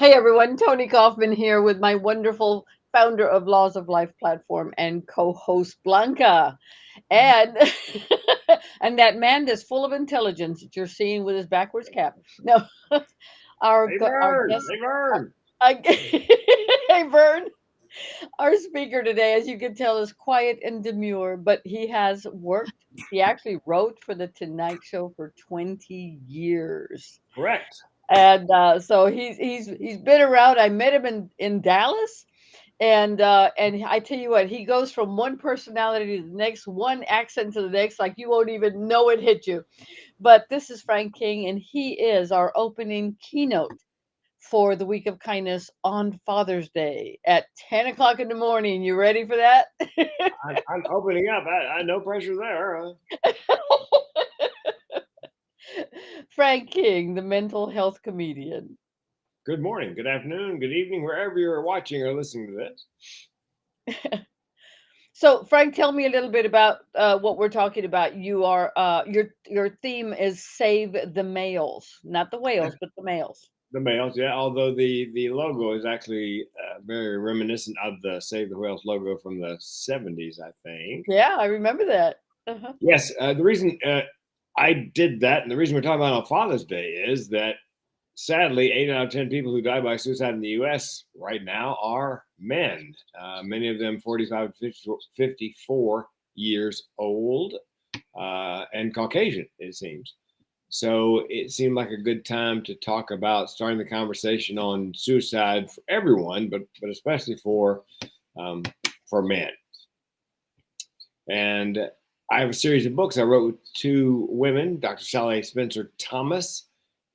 Hey everyone, Tony Kaufman here with my wonderful founder of Laws of Life platform and co-host Blanca. And and that man that's full of intelligence that you're seeing with his backwards cap. No, Hey, our Vern. guest Hey, Vern. Hey Vern, our speaker today, as you can tell, is quiet and demure, but he has worked. He actually wrote for the Tonight Show for 20 years. Correct. And so he's been around. I met him in Dallas, and I tell you what, he goes from one personality to the next, one accent to the next, like you won't even know it hit you. But this is Frank King, and he is our opening keynote for the Week of Kindness on Father's Day at 10 o'clock in the morning. You ready for that? I'm opening up. I no pressure there. Frank King, the mental health comedian. Good morning, good afternoon, good evening, wherever you're watching or listening to this. So, Frank, tell me a little bit about what we're talking about. You are your theme is save the males, not the whales, but the males. The males, yeah. Although the logo is actually very reminiscent of the Save the Whales logo from the '70s, I think. Yeah, I remember that. Uh-huh. Yes. The reason I did that, and the reason we're talking about on Father's Day, is that sadly, 8 out of 10 people who die by suicide in the U.S. right now are men. Many of them 45 to 54 years old and Caucasian, it seems. So it seemed like a good time to talk about starting the conversation on suicide for everyone, but especially for men. And I have a series of books I wrote with two women, Dr. Sally Spencer Thomas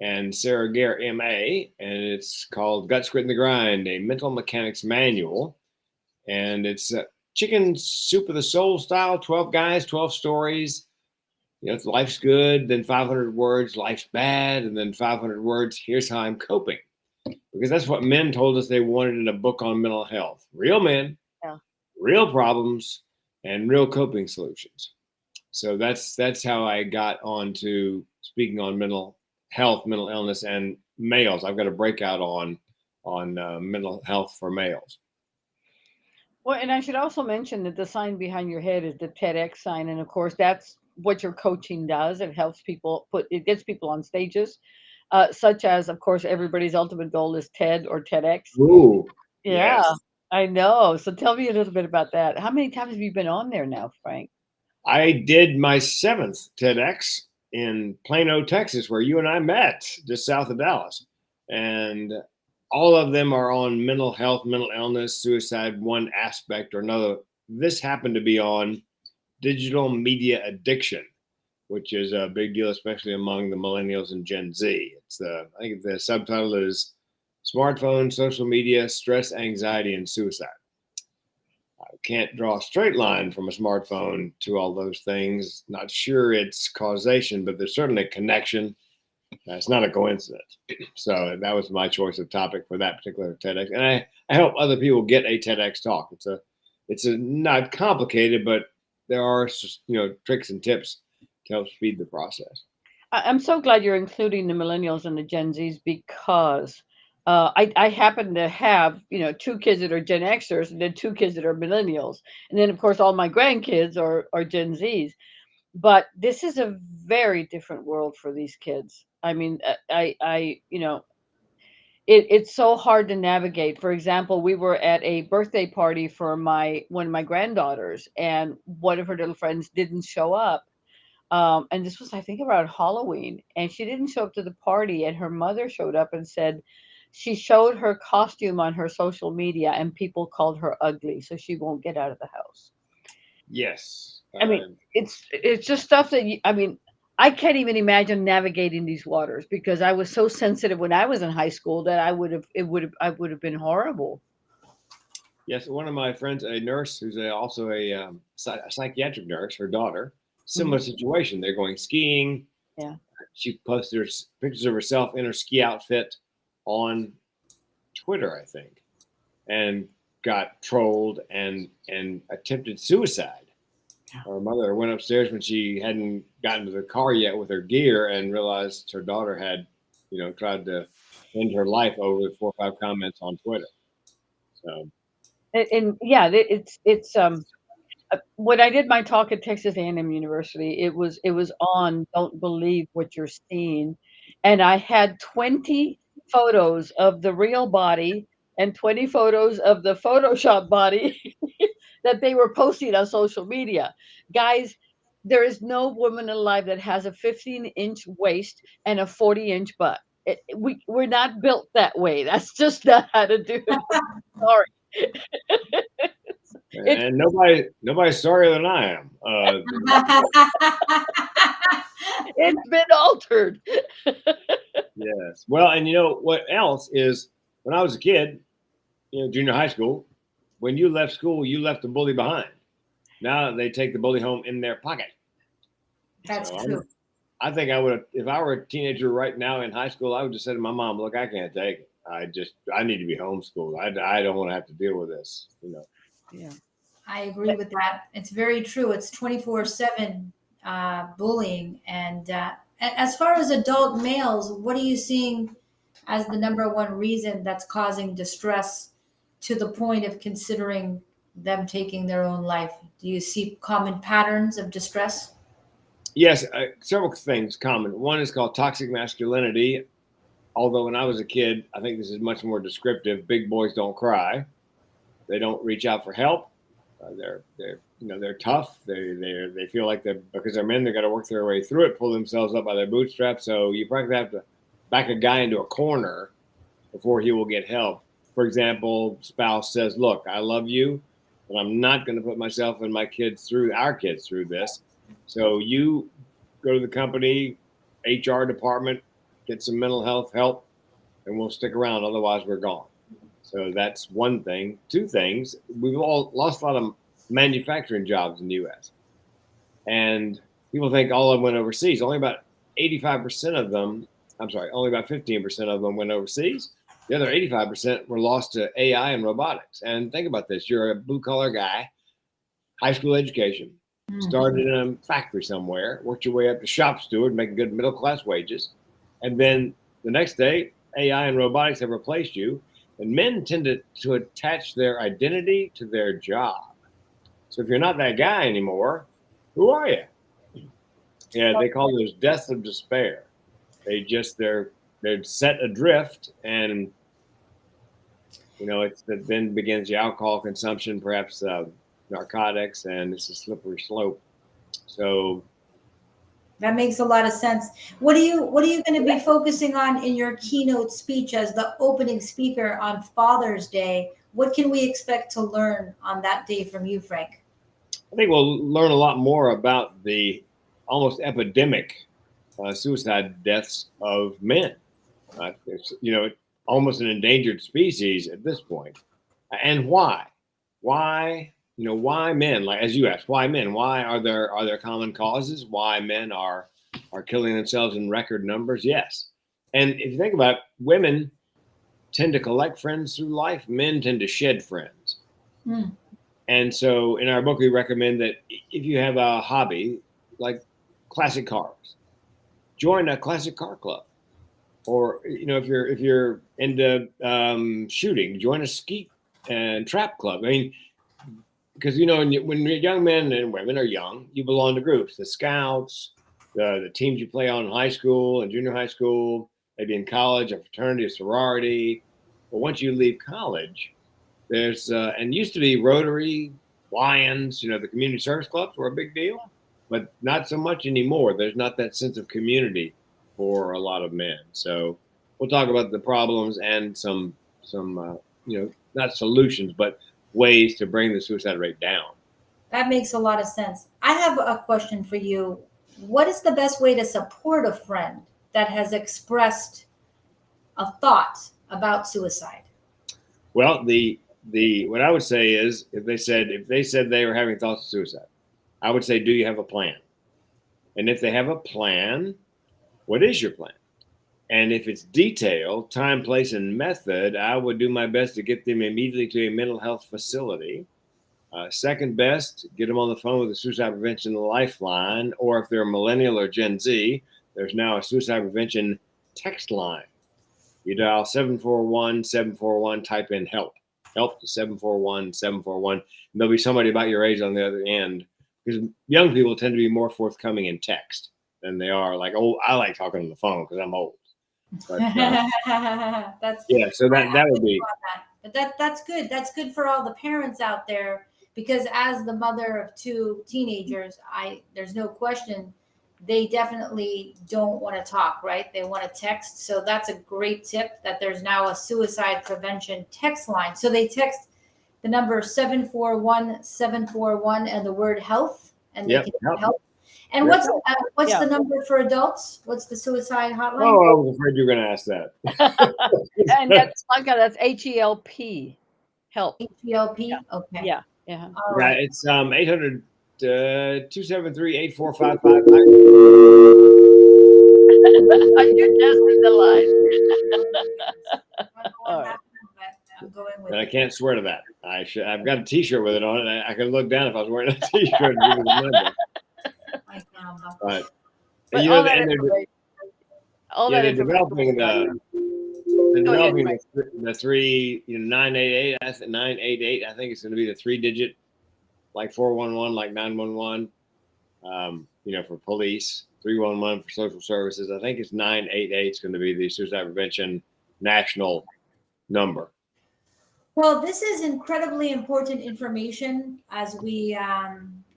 and Sarah Gare, MA, and it's called Guts, Grit, and the Grind, a mental mechanics manual. And it's chicken soup of the soul style, 12 guys, 12 stories. You know, if life's good, then 500 words, life's bad, and then 500 words, here's how I'm coping. Because that's what men told us they wanted in a book on mental health. Real men, Yeah. real problems, and real coping solutions. So that's how I got on to speaking on mental health, mental illness, and males. I've got a breakout on mental health for males. Well, and I should also mention that the sign behind your head is the TEDx sign, and of course, that's what your coaching does. It helps people it gets people on stages, such as, of course, everybody's ultimate goal is TED or TEDx. Ooh, Yeah, yes. I know. So tell me a little bit about that. How many times have you been on there now, Frank? I did my seventh TEDx in Plano, Texas, where you and I met, just south of Dallas. And all of them are on mental health, mental illness, suicide, one aspect or another. This happened to be on digital media addiction, which is a big deal, especially among the millennials and Gen Z. I think the subtitle is Smartphone, Social Media, Stress, Anxiety, and Suicide. I can't draw a straight line from a smartphone to all those things. Not sure it's causation, but there's certainly a connection. It's not a coincidence. So that was my choice of topic for that particular TEDx. And I hope other people get a TEDx talk. It's a not complicated, but there are tricks and tips to help speed the process. I'm so glad you're including the millennials and the Gen Zs because I happen to have, two kids that are Gen Xers and then two kids that are millennials. And then, of course, all my grandkids are Gen Zs. But this is a very different world for these kids. I mean, it's so hard to navigate. For example, we were at a birthday party for one of my granddaughters, and one of her little friends didn't show up. And this was, I think, around Halloween, and she didn't show up to the party, and her mother showed up and said she showed her costume on her social media, and people called her ugly, so she won't get out of the house. Yes. I mean, it's just stuff that I mean, I can't even imagine navigating these waters because I was so sensitive when I was in high school that I would have been horrible. Yes, one of my friends, a nurse who's also a psychiatric nurse, her daughter, Hmm. similar situation. They're going skiing. Yeah. She posted pictures of herself in her ski outfit on Twitter, I think, and got trolled and attempted suicide. Her mother went upstairs when she hadn't gotten to the car yet with her gear and realized her daughter had, tried to end her life over 4 or 5 comments on Twitter. So And yeah, it's when I did my talk at Texas A&M University, it was on "Don't believe what you're seeing," and I had 20 photos of the real body and 20 photos of the Photoshop body that they were posting on social media. Guys, there is no woman alive that has a 15-inch waist and a 40-inch butt. We're not built that way. That's just not how to do it. Sorry. It's and nobody's sorrier than I am. it's been altered. Yes. Well, and you know what else is when I was a kid, junior high school, when you left school, you left the bully behind. Now they take the bully home in their pocket. That's So true. I think I would have, if I were a teenager right now in high school, I would just say to my mom, "Look, I can't take it. I need to be homeschooled. I don't want to have to deal with this." Yeah. I agree with that. It's very true. It's 24/7 bullying. And as far as adult males, what are you seeing as the number one reason that's causing distress to the point of considering them taking their own life? Do you see common patterns of distress? Yes, several things common. One is called toxic masculinity. Although when I was a kid, I think this is much more descriptive. Big boys don't cry. They don't reach out for help. They're tough. They feel like because they're men, they got to work their way through it, pull themselves up by their bootstraps. So you practically have to back a guy into a corner before he will get help. For example, spouse says, "Look, I love you, but I'm not going to put myself and our kids through this. So you go to the company, HR department, get some mental health help, and we'll stick around. Otherwise, we're gone." So that's one thing. Two things. We've all lost a lot of manufacturing jobs in the U.S. And people think all of them went overseas. Only about 85% of them, only about 15% of them went overseas. The other 85% were lost to AI and robotics. And think about this. You're a blue-collar guy, high school education, started in a factory somewhere, worked your way up to shop steward, making good middle-class wages. And then the next day, AI and robotics have replaced you. And men tend to attach their identity to their job. So if you're not that guy anymore, who are you? Yeah, they call those deaths of despair. They're set adrift, and it then begins the alcohol consumption, perhaps narcotics, and it's a slippery slope. So That makes a lot of sense. What are you going to be focusing on in your keynote speech as the opening speaker on Father's Day? What can we expect to learn on that day from you, Frank? I think we'll learn a lot more about the almost epidemic suicide deaths of men. It's almost an endangered species at this point, and why? Why men? Like as you asked, why men? Why are there common causes? Why men are killing themselves in record numbers? Yes, and if you think about it, women tend to collect friends through life. Men tend to shed friends. And so in our book, we recommend that if you have a hobby like classic cars, join a classic car club. Or if you're into shooting, join a skeet and trap club. I mean, because when young men and women are young, you belong to groups, the scouts, the teams you play on in high school and junior high school, maybe in college, a fraternity, a sorority. But once you leave college, there's and used to be Rotary, Lions, the community service clubs were a big deal, but not so much anymore. There's not that sense of community for a lot of men. So we'll talk about the problems and some not solutions, but ways to bring the suicide rate down. That makes a lot of sense. I have a question for you. What is the best way to support a friend that has expressed a thought about suicide? Well, the what I would say is if they said they were having thoughts of suicide, I would say, do you have a plan? And if they have a plan, what is your plan? And if it's detailed, time, place, and method, I would do my best to get them immediately to a mental health facility. Second best, get them on the phone with the Suicide Prevention Lifeline, or if they're a millennial or Gen Z, there's now a suicide prevention text line. You dial 741-741, type in help to 741-741. There'll be somebody about your age on the other end, because young people tend to be more forthcoming in text than they are like, oh, I like talking on the phone because I'm old. But That's yeah, so that would be. But that's good. That's good for all the parents out there, because as the mother of two teenagers, there's no question they definitely don't want to talk, right? They want to text. So that's a great tip, that there's now a suicide prevention text line. So they text the number 741-741 and the word health, and they can help. And what's the number for adults? What's the suicide hotline? Oh, I was afraid you were going to ask that. And that's HELP. Help. HELP. Yeah. Okay. Yeah. Yeah. All right. It's 800-273-8455. You're testing the line. All right. I'm going with But I it. can't swear to that. I've got a T-shirt with it on it. I could look down if I was wearing a T-shirt. But you know, and they're developing the three, 988. 988. I think it's going to be the 3-digit, like 411, like 911. For police, 311 for social services. I think it's 988 is going to be the suicide prevention national number. Well, this is incredibly important information as we,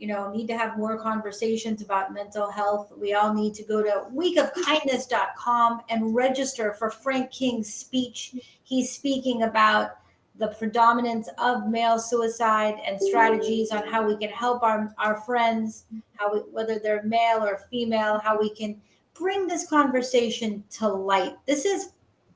need to have more conversations about mental health. We all need to go to weekofkindness.com and register for Frank King's speech. He's speaking about the predominance of male suicide and strategies on how we can help our friends, whether they're male or female, how we can bring this conversation to light. This is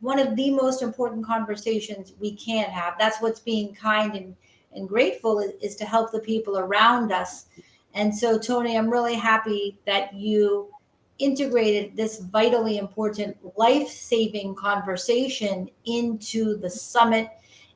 one of the most important conversations we can have. That's what's being kind and grateful is to help the people around us. And so, Tony, I'm really happy that you integrated this vitally important life-saving conversation into the summit.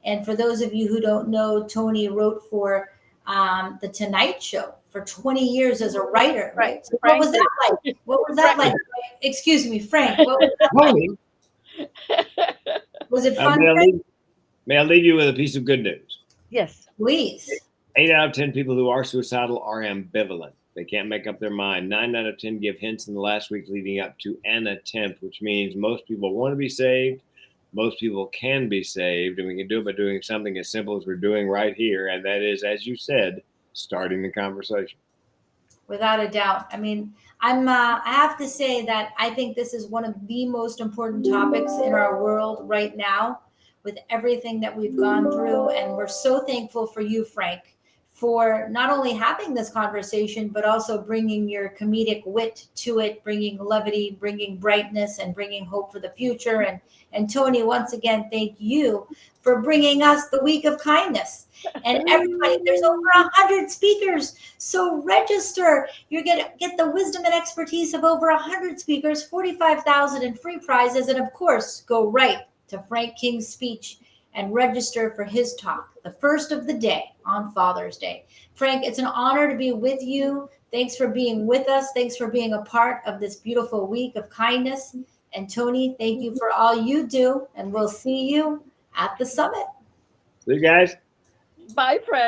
And for those of you who don't know, Tony wrote for The Tonight Show for 20 years as a writer, right? So what was that like? What was that like? Excuse me, Frank. What was that like? Was it fun? May I leave you with a piece of good news? Yes. Please. 8 out of 10 people who are suicidal are ambivalent. They can't make up their mind. 9 out of 10 give hints in the last week leading up to an attempt, which means most people want to be saved. Most people can be saved, and we can do it by doing something as simple as we're doing right here. And that is, as you said, starting the conversation. Without a doubt. I mean, I have to say that I think this is one of the most important topics in our world right now, with everything that we've gone through. And we're so thankful for you, Frank, for not only having this conversation, but also bringing your comedic wit to it, bringing levity, bringing brightness, and bringing hope for the future. And Tony, once again, thank you for bringing us the Week of Kindness. And everybody, there's over 100 speakers. So register. You're going to get the wisdom and expertise of over 100 speakers, 45,000 in free prizes. And of course, go right to Frank King's speech and register for his talk, the first of the day on Father's Day. Frank, it's an honor to be with you. Thanks for being with us. Thanks for being a part of this beautiful week of kindness. And Tony, thank you for all you do. And we'll see you at the summit. See you guys. Bye, Frank.